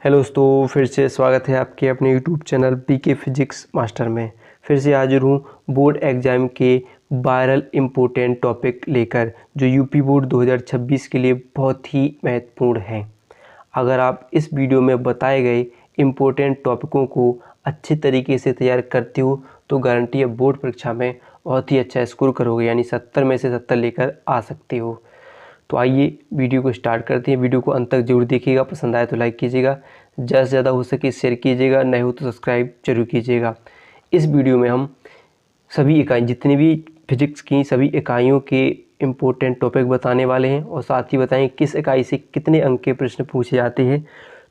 Hello दोस्तों, फिर से स्वागत है आपके अपने YouTube channel PK physics master में। फिर से हाजिर हूँ बोर्ड एग्ज़ाम के वायरल इम्पोर्टेंट टॉपिक लेकर, जो यूपी बोर्ड 2026 के लिए बहुत ही महत्वपूर्ण है। अगर आप इस वीडियो में बताए गए इम्पोर्टेंट टॉपिकों को अच्छे तरीके से तैयार करते हो तो गारंटी है बोर्ड परीक्षा में बहुत ही अच्छा स्कोर करोगे, यानी 70 में से 70 लेकर आ सकते हो। तो आइए वीडियो को स्टार्ट करते हैं। वीडियो को अंत तक जरूर देखिएगा, पसंद आए तो लाइक कीजिएगा, ज़्यादा से ज़्यादा हो सके शेयर कीजिएगा, नहीं हो तो सब्सक्राइब जरूर कीजिएगा। इस वीडियो में हम सभी इकाई, जितनी भी फिजिक्स की सभी इकाइयों के इम्पोर्टेंट टॉपिक बताने वाले हैं और साथ ही बताएं किस इकाई से कितने अंक के प्रश्न पूछे जाते हैं।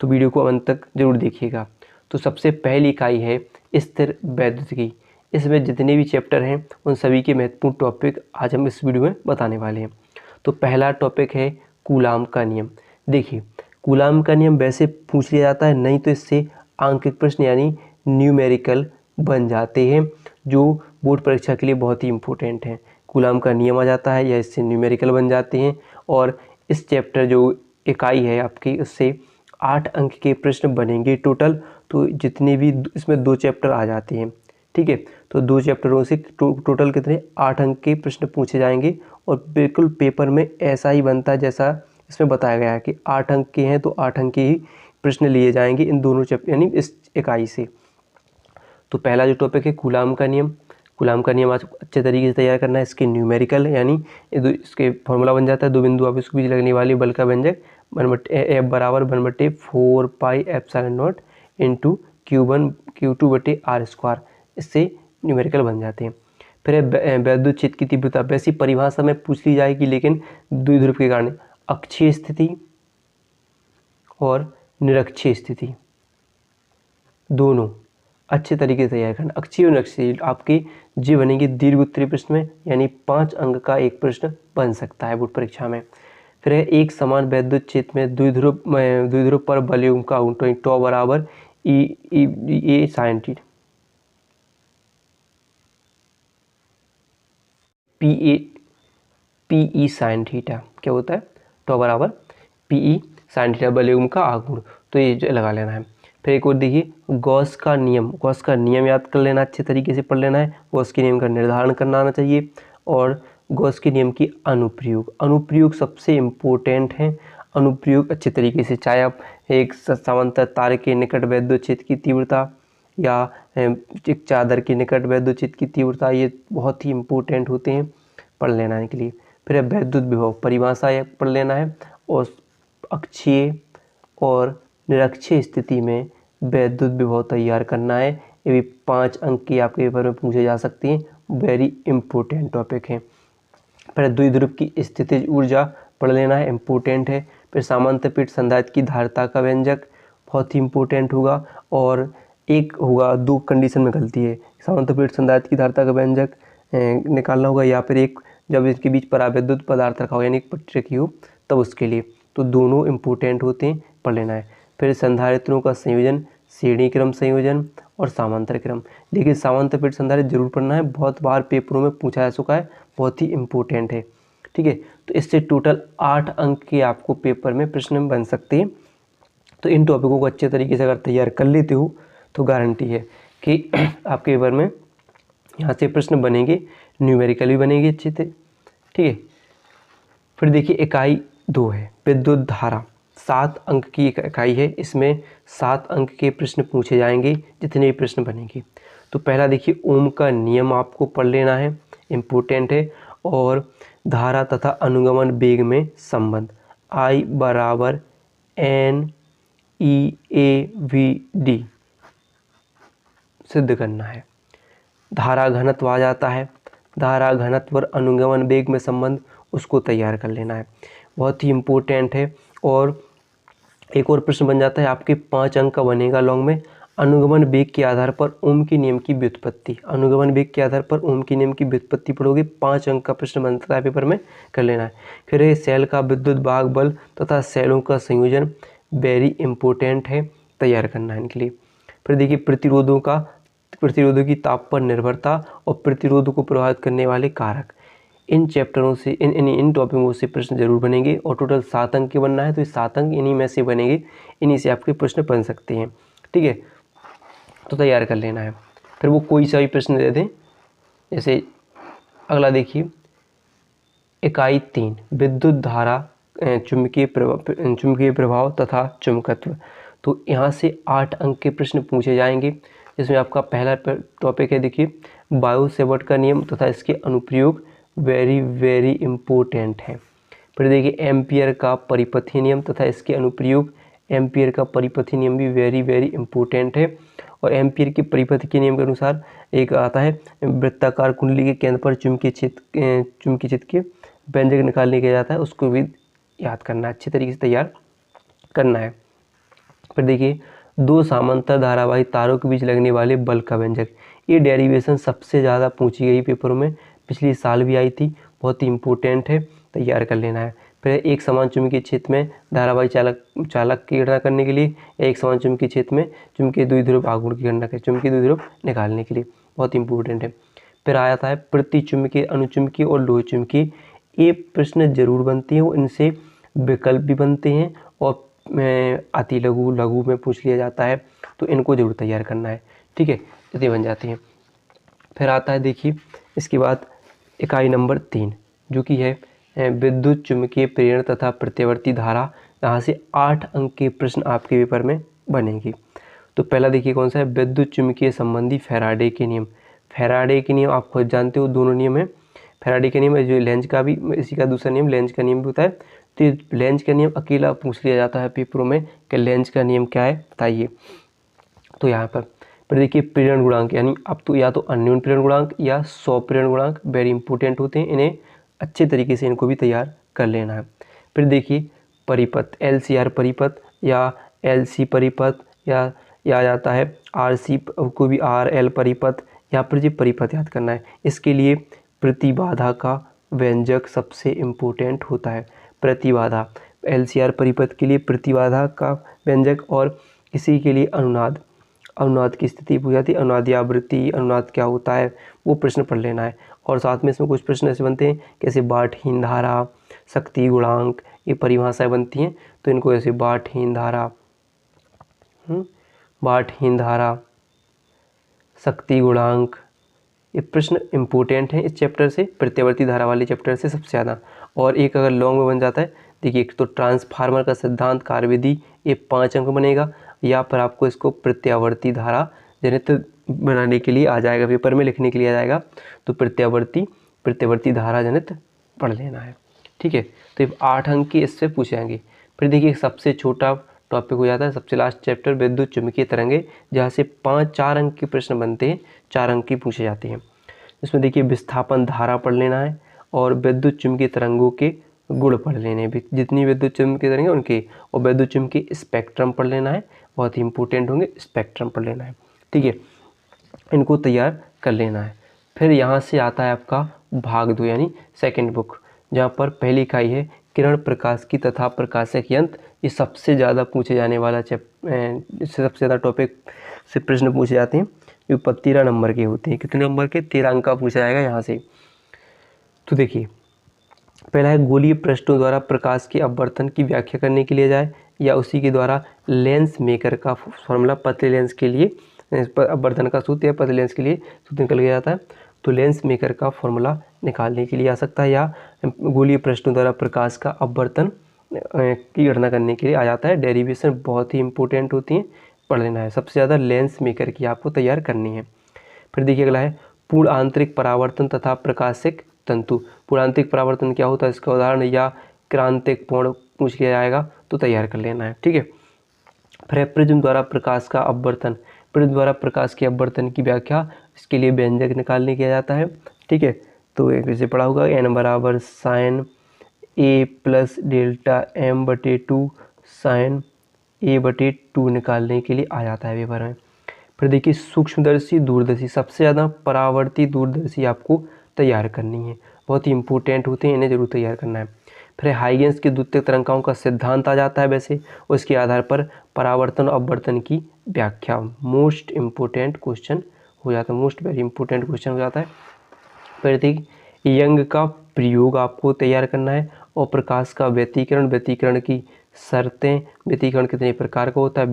तो वीडियो को अंत तक जरूर देखिएगा। तो सबसे पहली इकाई है स्थिर वैद्युतिकी। इसमें जितने भी चैप्टर हैं उन सभी के महत्वपूर्ण टॉपिक आज हम इस वीडियो में बताने वाले हैं। तो पहला टॉपिक है कूलाम का नियम। देखिए, कूलाम का नियम वैसे पूछ लिया जाता है, नहीं तो इससे आंकिक प्रश्न यानी न्यूमेरिकल बन जाते हैं, जो बोर्ड परीक्षा के लिए बहुत ही इम्पोर्टेंट हैं। कूलाम का नियम आ जाता है या इससे न्यूमेरिकल बन जाते हैं। और इस चैप्टर जो इकाई है आपकी, उससे 8 अंक के प्रश्न बनेंगे टोटल। तो जितने भी इसमें 2 चैप्टर आ जाते हैं, ठीक है। तो 2 चैप्टरों से टोटल कितने 8 अंक के प्रश्न पूछे जाएंगे। और बिल्कुल पेपर में ऐसा ही बनता है जैसा इसमें बताया गया है कि 8 अंक के हैं तो 8 अंक के ही प्रश्न लिए जाएंगे इन दोनों चैप्टर यानी इस इकाई से। तो पहला जो टॉपिक है कूलाम का नियम। कूलाम का नियम आज अच्छे तरीके से तैयार करना है। इसके न्यूमेरिकल यानी इसके फॉर्मूला बन जाता है, 2 बिंदु आप इसको बीच लगने वाली बल का व्यंजक F बराबर 1/4 pi epsilon not into Q1Q2/r²। इससे न्यूमेरिकल बन जाते हैं। फिर वैद्युत क्षेत्र की तीव्रता, वैसी परिभाषा में पूछ ली जाएगी लेकिन द्विध्रुव के कारण अक्षीय स्थिति और निरक्षीय स्थिति दोनों अच्छे तरीके से तैयार करना। अक्षीय और निरक्षीय आपकी जी बनेगी दीर्घ उत्तरीय प्रश्न में, यानी 5 अंक का एक प्रश्न बन सकता है बोर्ड परीक्षा में। फिर है एक समान वैद्युत क्षेत्र में द्विध्रुव पर बलयुग्म का टॉ बराबर A sine theta P sine theta क्या होता है, टॉ बराबर पी साइन थीटा बलयुग्म का आघूर्ण। तो ये जो लगा लेना है। फिर एक और देखिए गॉस का नियम। गॉस का नियम याद कर लेना, अच्छे तरीके से पढ़ लेना है। गॉस के नियम का निर्धारण करना आना चाहिए। और गॉस के नियम की अनुप्रयोग सबसे इम्पोर्टेंट है। अनुप्रयोग अच्छे तरीके से, चाहे आप एक समांतर तारे के निकट वैद्युत क्षेत्र की तीव्रता या एक चादर के निकट वैद्युत क्षेत्र की तीव्रता, ये बहुत ही इम्पोर्टेंट होते हैं पढ़ लेना है के लिए। फिर वैद्युत विभव परिभाषा पढ़ लेना है। और अक्षीय और निरक्षीय स्थिति में वैद्युत विभव तैयार करना है। ये भी 5 अंक की आपके पेपर में पूछे जा सकती हैं, वेरी इंपॉर्टेंट टॉपिक है। फिर द्विध्रुव की स्थितिज ऊर्जा पढ़ लेना है, इम्पोर्टेंट है। फिर समांतरपीठ संधारित्र की धारिता का व्यंजक बहुत ही इम्पोर्टेंट होगा। और एक होगा, 2 कंडीशन में गलती है, समांतरपीठ संधारित्र की धारिता का व्यंजक निकालना होगा, या फिर एक जब इसके बीच परावैद्युत पदार्थ रखा हो यानी एक पट्टी रखी हो तब उसके लिए। तो दोनों इम्पोर्टेंट होते हैं, पढ़ लेना है। फिर संधारित्रों का संयोजन, श्रेणी क्रम संयोजन और समांतर क्रम। देखिए समांतरपीठ संधारित्र जरूर पढ़ना है, बहुत बार पेपरों में पूछा जा चुका है, बहुत ही इम्पोर्टेंट है, ठीक है। तो इससे टोटल 8 अंक के आपको पेपर में प्रश्न बन सकते हैं। तो इन टॉपिकों को अच्छे तरीके से अगर तैयार कर लेते हो तो गारंटी है कि आपके पेपर में यहाँ से प्रश्न बनेंगे, न्यूमेरिकल भी बनेंगे अच्छे से, ठीक है। फिर देखिए इकाई 2 है विद्युत धारा। 7 अंक की इकाई है, इसमें 7 अंक के प्रश्न पूछे जाएंगे, जितने भी प्रश्न बनेंगे। तो पहला देखिए ओम का नियम आपको पढ़ लेना है, इम्पोर्टेंट है। और धारा तथा अनुगमन वेग में संबंध, I बराबर NEAVD सिद्ध करना है। धारा घनत्व आ जाता है, धारा घनत्व और अनुगमन वेग में संबंध, उसको तैयार कर लेना है, बहुत ही इम्पोर्टेंट है। और एक और प्रश्न बन जाता है आपके 5 अंक का बनेगा लॉन्ग में, अनुगमन वेग के आधार पर ओम के नियम की व्युत्पत्ति। अनुगमन वेग के आधार पर ओम के नियम की व्युत्पत्ति पढ़ोगे, 5 अंक का प्रश्न बनता है पेपर में, कर लेना है। फिर ये सेल का विद्युत वाहक बल तथा सेलों का संयोजन, वेरी इंपॉर्टेंट है, तैयार करना है इनके लिए। फिर देखिए प्रतिरोधों की ताप पर निर्भरता और प्रतिरोध को प्रभावित करने वाले कारक। इन चैप्टरों से इन टॉपिकों से प्रश्न जरूर बनेंगे। और टोटल 7 अंक के बनना है, तो ये 7 अंक इन्हीं में से बनेंगे। इन्हीं से आपके प्रश्न बन सकते हैं। ठीक है, तो तैयार कर लेना है। फिर वो कोई सा भी प्रश्न दे दें, जैसे अगला देखिए, इकाई 3 विद्युत धारा, चुंबकीय प्रभाव तथा चुंबकत्व। तो यहाँ से 8 अंक के प्रश्न पूछे जाएंगे, जिसमें आपका पहला टॉपिक है देखिए बायो सेवर्ट का नियम तथा इसके अनुप्रयोग, वेरी वेरी इम्पोर्टेंट है। फिर देखिए एम्पियर का परिपथीय नियम तथा इसके अनुप्रयोग, एम्पियर का परिपथीय नियम भी वेरी वेरी इम्पोर्टेंट है। और एम्पियर के परिपथ के नियम के अनुसार एक आता है वृत्ताकार कुंडली के केंद्र पर चुंबकीय क्षेत्र के व्यंजक निकालने के जाता है, उसको भी याद करना, अच्छे तरीके से तैयार करना है। फिर देखिए दो समांतर धारावाही तारों के बीच लगने वाले बल का व्यंजक, ये डेरिवेशन सबसे ज़्यादा पूछी गई पेपरों में, पिछले साल भी आई थी, बहुत ही इम्पोर्टेंट है, तैयार कर लेना है। फिर एक समान चुंबकीय क्षेत्र में धारावाही चालक की गणना करने के लिए, या एक समान चुंबकीय क्षेत्र में चुंबकीय द्विध्रुव आघूर्ण की गणना करें, चुंबकीय द्विध्रुव निकालने के लिए, बहुत इंपॉर्टेंट है। फिर आ जाता है प्रति चुंबकीय, अनुचुंबकीय और लोह चुंबकीय, ये प्रश्न जरूर बनते हैं, इनसे विकल्प भी बनते हैं और अति लघु लघु में पूछ लिया जाता है, तो इनको जरूर तैयार करना है। ठीक है, इतने बन जाते हैं। फिर आता है देखिए इसके बाद इकाई नंबर 3 जो कि है विद्युत चुंबकीय प्रेरण तथा प्रत्यावर्ती धारा। यहाँ से 8 अंक के प्रश्न आपके पेपर में बनेंगे। तो पहला देखिए कौन सा है, विद्युत चुंबकीय संबंधी फैराडे के नियम। फैराडे के नियम आप खुद जानते हो, दोनों नियम है। फैराडे का नियम है जो लेंज का भी, इसी का दूसरा नियम लेंज का नियम भी होता है। तो लेंज का नियम अकेला पूछ लिया जाता है पेपरों में कि लेंज का नियम क्या है बताइए। तो यहाँ पर देखिए प्रेरण गुणांक, यानी अब तो या तो अन्योन प्रेरण गुणांक या सौ प्रेरण गुणांक वेरी इंपॉर्टेंट होते हैं, इन्हें अच्छे तरीके से इनको भी तैयार कर लेना है। फिर देखिए परिपथ, LCR परिपथ या LC परिपथ या आ जाता है RC को भी RL परिपथ, यहाँ पर जी परिपथ याद करना है। इसके लिए प्रतिबाधा का व्यंजक सबसे इम्पोर्टेंट होता है। प्रतिबाधा, LCR परिपथ के लिए प्रतिबाधा का व्यंजक, और इसी के लिए अनुनाद, अनुनाद की स्थिति पूछी जाती है, अनुनादी आवृत्ति, अनुनाद क्या होता है वो प्रश्न पढ़ लेना है। और साथ में इसमें कुछ प्रश्न ऐसे बनते हैं कैसे बाठहीन धारा, शक्ति गुणांक, ये परिभाषाएं बनती हैं, तो इनको ऐसे बाठहीन धारा, बाठहीन धारा, शक्ति गुणांक, ये प्रश्न इम्पोर्टेंट हैं इस चैप्टर से, प्रत्यावर्ती धारा वाले चैप्टर से सबसे ज़्यादा। और एक अगर लॉन्ग में बन जाता है देखिए, एक तो ट्रांसफार्मर का सिद्धांत कार्यविधि, ये 5 अंक बनेगा, या पर आपको इसको प्रत्यावर्ती धारा जनित बनाने के लिए आ जाएगा, पेपर में लिखने के लिए आ जाएगा, तो प्रत्यावर्ती धारा जनित पढ़ लेना है। ठीक है, तो 8 अंक की इससे पूछे जाएंगे। फिर देखिए सबसे छोटा टॉपिक हो जाता है, सबसे लास्ट चैप्टर विद्युत चुंबकीय तरंगे, जहाँ से 4 अंक के प्रश्न बनते हैं, 4 अंक की पूछे जाते हैं। इसमें देखिए विस्थापन धारा पढ़ लेना है और विद्युत चुंबकीय तरंगों के गुण पढ़ लेने हैं, जितनी विद्युत चुंबकीय तरंगे उनके, और विद्युत चुंबकीय स्पेक्ट्रम पढ़ लेना है, बहुत ही इंपॉर्टेंट होंगे, स्पेक्ट्रम पढ़ लेना है। ठीक है, इनको तैयार कर लेना है। फिर यहाँ से आता है आपका भाग 2 यानी सेकंड बुक, जहाँ पर पहली इकाई है किरण प्रकाश की तथा प्रकाशक यंत्र। ये सबसे ज़्यादा पूछे जाने वाला इससे सबसे ज़्यादा टॉपिक से प्रश्न पूछे जाते हैं, जो 13 नंबर के होते हैं। कितने नंबर के, 13 अंक का पूछा जाएगा यहाँ से। तो देखिए पहला है गोलीय पृष्ठों द्वारा प्रकाश के अपवर्तन की व्याख्या करने के लिए जाए, या उसी के द्वारा लेंस मेकर का फॉर्मूला, पतले लेंस के लिए अपवर्तन का सूत्र या पतले लेंस के लिए सूत्र निकल गया जाता है, तो लेंस मेकर का फॉर्मूला निकालने के लिए आ सकता है, या गोलीय पृष्ठों द्वारा प्रकाश का अपवर्तन की गणना करने के लिए आ जाता है। डेरिवेशन बहुत ही इंपॉर्टेंट होती हैं, पढ़ लेना है। सबसे ज़्यादा लेंस मेकर की आपको तैयार करनी है। फिर देखिए अगला है पूर्ण आंतरिक परावर्तन तथा प्रकाशिक तंतु। पूर्ण आंतरिक परावर्तन क्या होता है, इसका उदाहरण या क्रांतिक कोण पूछ लिया जाएगा, तो तैयार कर लेना है। ठीक है, फिर प्रिज्म द्वारा प्रकाश का अपवर्तन, प्रिज्म द्वारा प्रकाश के अपवर्तन की व्याख्या, इसके लिए व्यंजक निकालने किया जाता है। ठीक है, तो एक जैसे पढ़ा होगा n बराबर sine a plus delta m बटे 2 साइन a बटे 2 निकालने के लिए आ जाता है पेपर में। फिर देखिए सूक्ष्मदर्शी दूरदर्शी, सबसे ज़्यादा परावर्ती दूरदर्शी आपको तैयार करनी है, बहुत ही इंपॉर्टेंट होते हैं, इन्हें जरूर तैयार करना है। फिर हाइगेंस के द्वितीयक तरंगाओं का सिद्धांत आ जाता है वैसे, उसके आधार पर परावर्तन और अपवर्तन की व्याख्या, मोस्ट इम्पोर्टेंट क्वेश्चन हो जाता है, मोस्ट वेरी इंपॉर्टेंट क्वेश्चन हो जाता है। फिर देखिए यंग का प्रयोग आपको तैयार करना है, और प्रकाश का व्यतिकरण, व्यतिकरण की शर्तें, व्यतिकरण कितने प्रकार का होता है,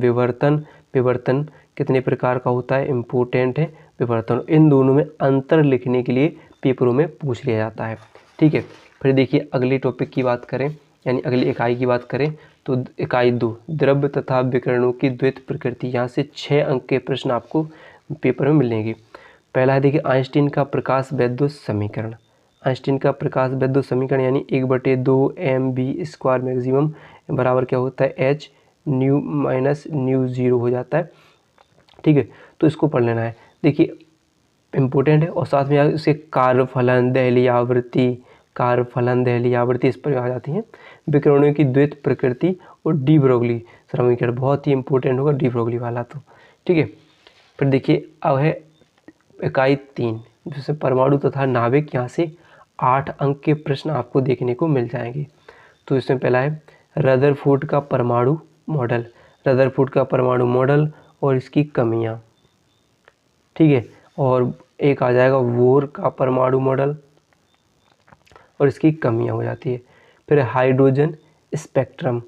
विवर्तन कितने प्रकार का होता है, इम्पोर्टेंट है विवर्तन। इन दोनों में अंतर लिखने के लिए पेपरों में पूछ लिया जाता है। ठीक है, फिर देखिए अगले टॉपिक की बात करें, यानी अगली इकाई की बात करें तो इकाई 2 द्रव्य तथा विकिरणों की द्वैत प्रकृति। यहाँ से 6 अंक के प्रश्न आपको पेपर में मिलेंगे। पहला है देखिए आइंस्टीन का प्रकाश वैद्युत समीकरण। आइंस्टीन का प्रकाश वैद्युत समीकरण यानी 1/2 mv² मैक्सिमम बराबर क्या होता है, H new minus mu zero हो जाता है। ठीक है, तो इसको पढ़ लेना है। देखिए इम्पोर्टेंट है, और साथ में उसे कार्यफलन दहलीय आवृत्ति इस पर आ जाती हैं। विकिरणों की द्वैत प्रकृति और डी ब्रोगली समीकरण बहुत ही इंपॉर्टेंट होगा, डी ब्रोगली वाला तो। ठीक है, फिर देखिए अब है इकाई 3 जिसमें परमाणु तथा नाभिक। यहाँ से 8 अंक के प्रश्न आपको देखने को मिल जाएंगे। तो इसमें पहला है रदरफोर्ड का परमाणु मॉडल और इसकी कमियाँ। ठीक है, और एक आ जाएगा वोर का परमाणु मॉडल और इसकी कमियां हो जाती है। फिर हाइड्रोजन स्पेक्ट्रम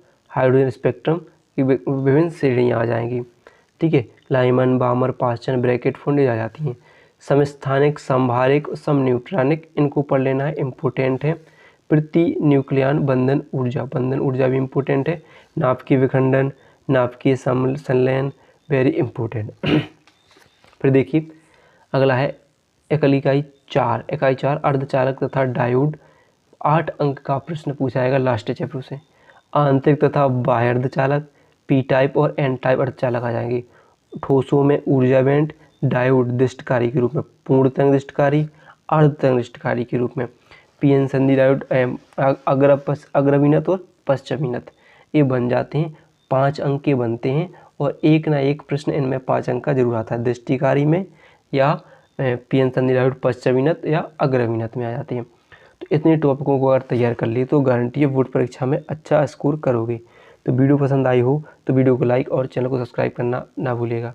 की विभिन्न श्रेणियाँ आ जाएंगी। ठीक है, लाइमन, बामर, पास्चन, ब्रैकेट, फुंडेज आ जाती हैं। समस्थानिक, संभारिक, समन्यूट्रॉनिक इनको पढ़ लेना है, इम्पोर्टेंट है। प्रति न्यूक्लियन बंधन ऊर्जा भी इम्पोर्टेंट है। नाभिकीय विखंडन, नाभिकीय संलयन वेरी इम्पोर्टेंट। फिर देखिए अगला है इकाई 4 अर्धचालक तथा डायोड। 8 अंक का प्रश्न पूछा जाएगा लास्ट चैप्टर से। आंतरिक तथा बाह्य अर्धचालक, पी टाइप और एन टाइप अर्धचालक आ जाएंगे। ठोसों में ऊर्जा बैंड, डायोड दिष्टकारी के रूप में, पूर्णतंग दिष्टकारी, अर्धतंग दिष्टकारी के रूप में, पीएन संधि डायोड, अग्रमीनत और पश्चमीनत, ये बन जाते हैं। 5 अंक के बनते हैं और एक ना एक प्रश्न इनमें 5 अंक का जरूर आता है। दृष्टिकारी में या पीएन संधि डायोड पश्चमीनत या अग्रमीनत में आ जाती हैं। तो इतने टॉपिकों को अगर तैयार कर लिए तो गारंटी है बोर्ड परीक्षा में अच्छा स्कोर करोगे। तो वीडियो पसंद आई हो तो वीडियो को लाइक और चैनल को सब्सक्राइब करना ना भूलिएगा।